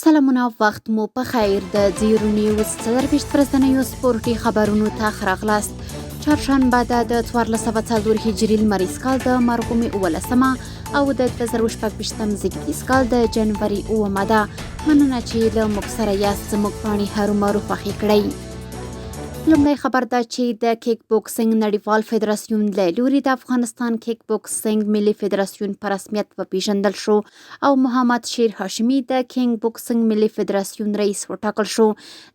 سلامونه وخت مو په خیر د زیرو نیوز 24 ورځنیو سپورټي خبرونو ته ښه راغلاست. چهارشنبه د 1404 هجري لمریز کال د مرغومي 18 او د 2026 زیږدیز کال د جنوري 9 ده. مننه چې له موږ سره یاست. زموږ پاڼې هرومرو خوښې کړئ. لومړی خبر ده چې د کیک بوکسینګ نړیوال فدراسیون له لوري د افغانستان کیک بوکسینګ ملي فدراسیون په رسمیت وپیژندل شو او محمد شیر هاشمي د کیک بوکسینګ ملي فدراسیون رئیس وټاکل شو.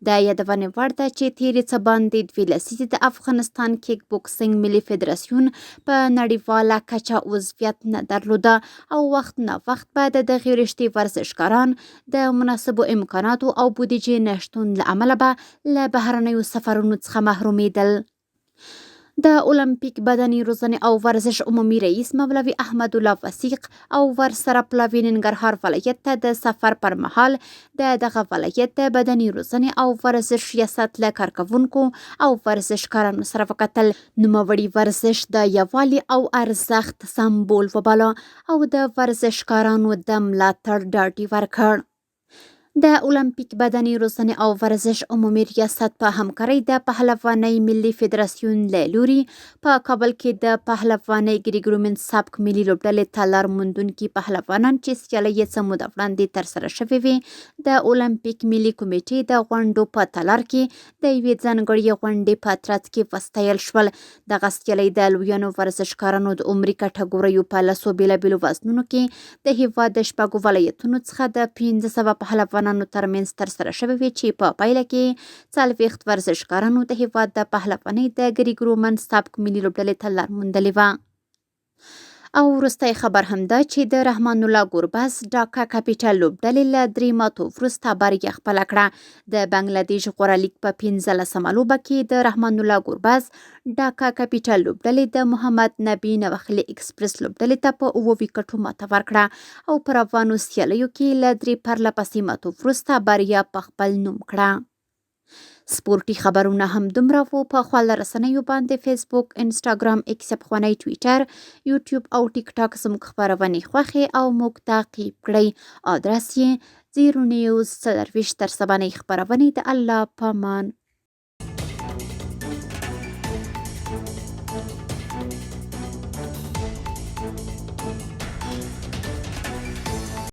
د یادونې وړ ده چې تیرې څه باندې 2 لسیزې د افغانستان کیک بوکسینګ ملي فدراسیون په نړیواله کچه عضویت نه درلوده او وخت نه وخت به د دغې رشتې ورزشکاران د مناسبو امکاناتو او بودیجې نشتون له امله به له بهرنیو سفرونو څخه محرومیدل. د اولمپیک بدني روزنې او ورزش عمومي رئیس مولوي احمد الله وثیق او ورسره پلاوي ننګرهار ولایت ته د سفر پر مهال د دغه ولایت د بدني روزنې او ورزش ریاست له کارکوونکو او ورزشکارانو سره وکتل. نوموړي ورزش د یووالي او ارزښت سمبول وباله او د ورزشکارانو د ملاتړ ډاډ ورکړ. د اولمپیک بدني روزنې او ورزش عمومي ریاست په همکارۍ د پهلوانۍ ملي فدراسیون له لوري په کابل کې د پهلوانۍ ګریګرومن سبک ملي لوبډلې ته لار موندونکي پهلوانان چې سیالۍ یې څه موده وړاندې ترسره شوې وې د اولمپیک ملي کمیټې د غونډو په تالار کې د یوې ځانګړې غونډې په ترڅ کې وستایل شول. دغه سیالۍ د لویانو ورزشکارانو د عمري کټګوریو په لسو بېلابېلو وزنونو کې د هېواد د 6 ولایتونو څخه د 1500 پهلوانانو ترمنځ ترسره شوې وې چې په پایله کې 40 ورزشکارانو د هېواد د پهلوانۍ د ګریګرومن سبک ملي لوبډلې ته لار موندلې وه. او وروستی خبر هم ده چې د رحمان الله ګوربز ډاکا کاپیټل لوبډلې له 3 ماتو وروسته بریا خپله کړه. د بنګلادیش غوره لیګ په 15مه لوبه کې د رحمان الله ګوربز ډاکا کاپیټل لوبډلې د محمد نبی نوخلي اکسپرس لوبډلې ته په 9 ویکټو ماته ورکړه او په روانو سیالیو کې له 3 پرلپسې ماتو وروسته بریا په خپل نوم کړه. سپورټي خبرونه هم دومره وو. په خواله رسنیو باندې فیسبوک، انسټاګرام، ایکس پخوانی ټویټر، یوټیوب او ټیک ټاک زموږ خبرونې خوښې او موږ تعقیب کړئ. آدرس یې 0 نیوز 24 تر سبانۍ خبرونې د الله په امان.